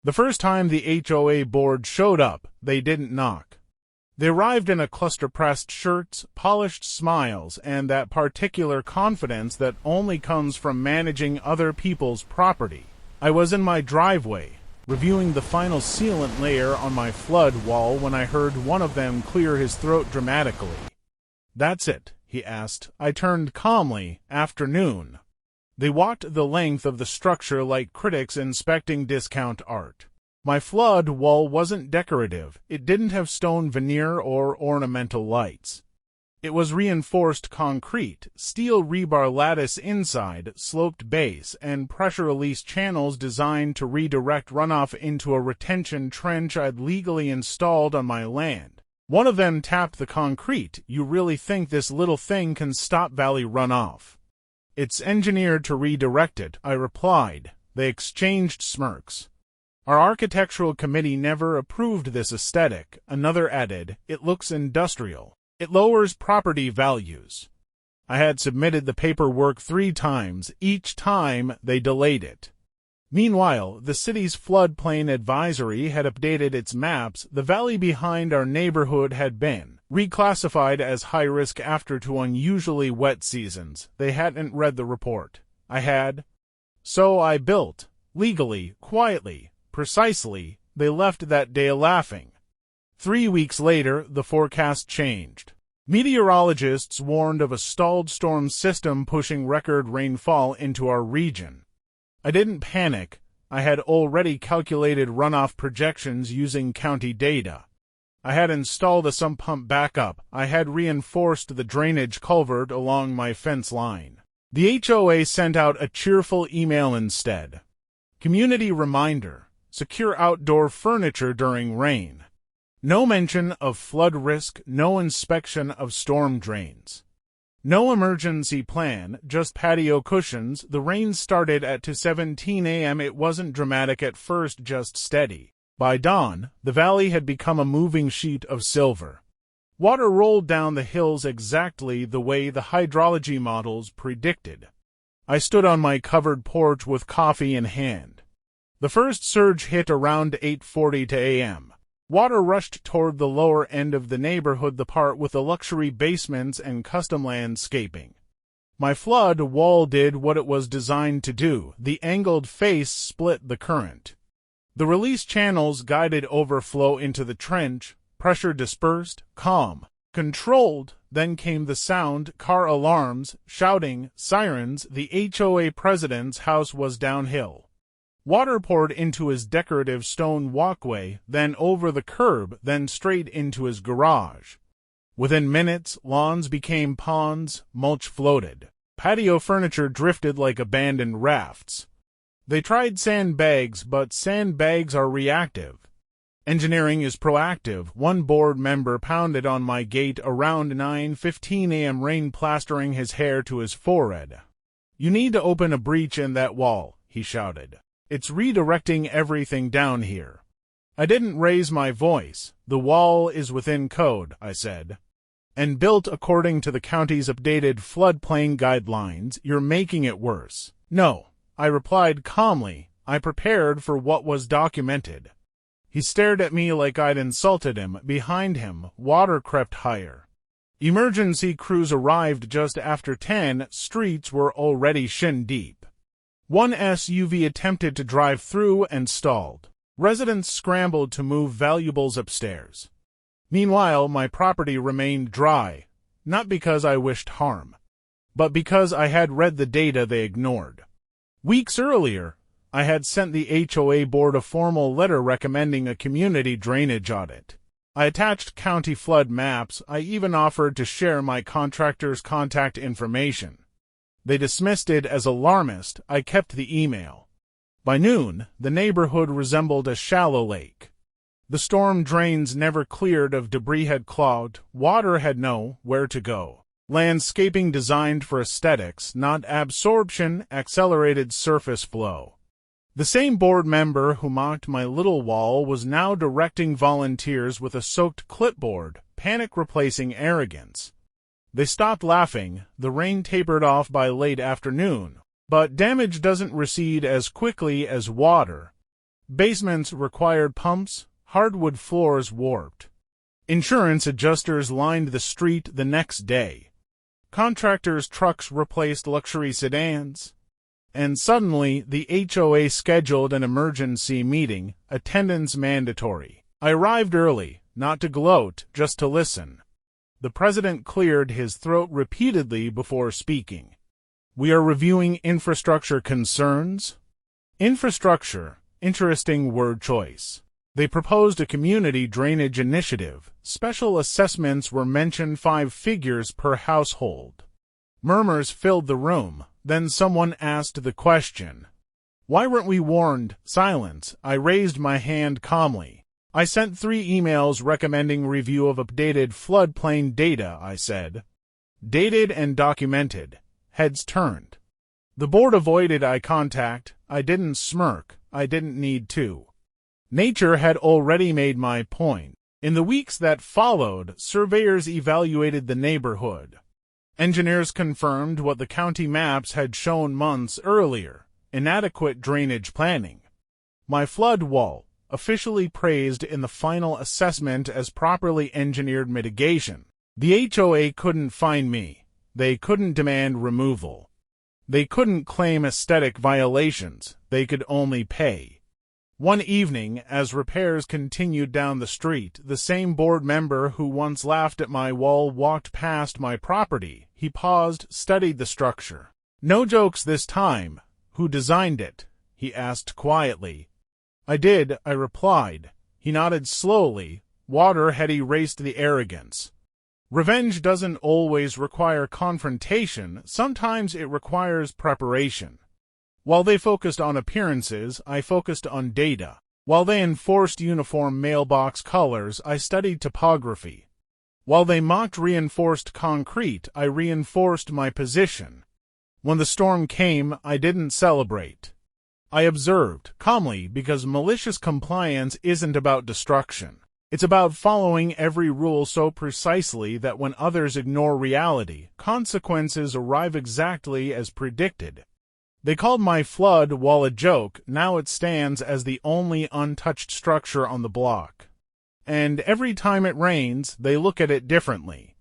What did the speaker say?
The first time the HOA board showed up, they didn't knock. They arrived in a cluster-pressed shirts, polished smiles, and that particular confidence that only comes from managing other people's property. I was in my driveway, reviewing the final sealant layer on my flood wall when I heard one of them clear his throat dramatically. "That's it," he asked. I turned calmly. "Afternoon." They walked the length of the structure like critics inspecting discount art. My flood wall wasn't decorative. It didn't have stone veneer or ornamental lights. It was reinforced concrete, steel rebar lattice inside, sloped base, and pressure-release channels designed to redirect runoff into a retention trench I'd legally installed on my land. One of them tapped the concrete. "You really think this little thing can stop valley runoff?" "It's engineered to redirect it," I replied. They exchanged smirks. "Our architectural committee never approved this aesthetic," another added. "It looks industrial. It lowers property values." I had submitted the paperwork 3 times. Each time they delayed it. Meanwhile, the city's floodplain advisory had updated its maps. The valley behind our neighborhood had been reclassified as high risk after 2 unusually wet seasons. They hadn't read the report. I had. So I built. Legally, quietly, precisely. They left that day laughing. 3 weeks later, the forecast changed. Meteorologists warned of a stalled storm system pushing record rainfall into our region. I didn't panic. I had already calculated runoff projections using county data. I had installed a sump pump backup. I had reinforced the drainage culvert along my fence line. The HOA sent out a cheerful email instead. Community reminder: secure outdoor furniture during rain. No mention of flood risk, no inspection of storm drains. No emergency plan, just patio cushions. The rain started at 2:17 a.m. It wasn't dramatic at first, just steady. By dawn, the valley had become a moving sheet of silver. Water rolled down the hills exactly the way the hydrology models predicted. I stood on my covered porch with coffee in hand. The first surge hit around 8:40 a.m. Water rushed toward the lower end of the neighborhood, the part with the luxury basements and custom landscaping. My flood wall did what it was designed to do. The angled face split the current. The release channels guided overflow into the trench. Pressure dispersed, calm, controlled. Then came the sound: car alarms, shouting, sirens. The HOA president's house was downhill. Water poured into his decorative stone walkway, then over the curb, then straight into his garage. Within minutes, lawns became ponds, mulch floated. Patio furniture drifted like abandoned rafts. They tried sandbags, but sandbags are reactive. Engineering is proactive. One board member pounded on my gate around 9:15 a.m., rain plastering his hair to his forehead. "You need to open a breach in that wall," he shouted. "It's redirecting everything down here." I didn't raise my voice. "The wall is within code," I said, "and built according to the county's updated floodplain guidelines. You're making it worse." "No," I replied calmly. I prepared for what was documented. He stared at me like I'd insulted him. Behind him, water crept higher. Emergency crews arrived just after 10. Streets were already shin-deep. One SUV attempted to drive through and stalled. Residents scrambled to move valuables upstairs. Meanwhile, my property remained dry, not because I wished harm, but because I had read the data they ignored. Weeks earlier, I had sent the HOA board a formal letter recommending a community drainage audit. I attached county flood maps. I even offered to share my contractor's contact information. They dismissed it as alarmist. I kept the email. By noon, the neighborhood resembled a shallow lake. The storm drains never cleared of debris had clogged. Water had nowhere to go. Landscaping designed for aesthetics, not absorption, accelerated surface flow. The same board member who mocked my little wall was now directing volunteers with a soaked clipboard, panic replacing arrogance. They stopped laughing. The rain tapered off by late afternoon, but damage doesn't recede as quickly as water. Basements required pumps, hardwood floors warped. Insurance adjusters lined the street the next day. Contractors' trucks replaced luxury sedans. And suddenly, the HOA scheduled an emergency meeting, attendance mandatory. I arrived early, not to gloat, just to listen. The president cleared his throat repeatedly before speaking. We are reviewing infrastructure concerns. Infrastructure, interesting word choice. They proposed a community drainage initiative. Special assessments were mentioned, 5 figures per household. Murmurs filled the room. Then someone asked the question. Why weren't we warned? Silence. I raised my hand calmly. I sent 3 emails recommending review of updated floodplain data, I said. Dated and documented. Heads turned. The board avoided eye contact. I didn't smirk. I didn't need to. Nature had already made my point. In the weeks that followed, surveyors evaluated the neighborhood. Engineers confirmed what the county maps had shown months earlier: inadequate drainage planning. My flood wall, officially praised in the final assessment as properly engineered mitigation. The HOA couldn't fine me. They couldn't demand removal. They couldn't claim aesthetic violations. They could only pay. One evening, as repairs continued down the street, the same board member who once laughed at my wall walked past my property. He paused, studied the structure. No jokes this time. Who designed it? He asked quietly. I did, I replied. He nodded slowly. Water had erased the arrogance. Revenge doesn't always require confrontation. Sometimes it requires preparation. While they focused on appearances, I focused on data. While they enforced uniform mailbox colors, I studied topography. While they mocked reinforced concrete, I reinforced my position. When the storm came, I didn't celebrate. I observed, calmly, because malicious compliance isn't about destruction. It's about following every rule so precisely that when others ignore reality, consequences arrive exactly as predicted. They called my flood wall a joke. Now it stands as the only untouched structure on the block. And every time it rains, they look at it differently.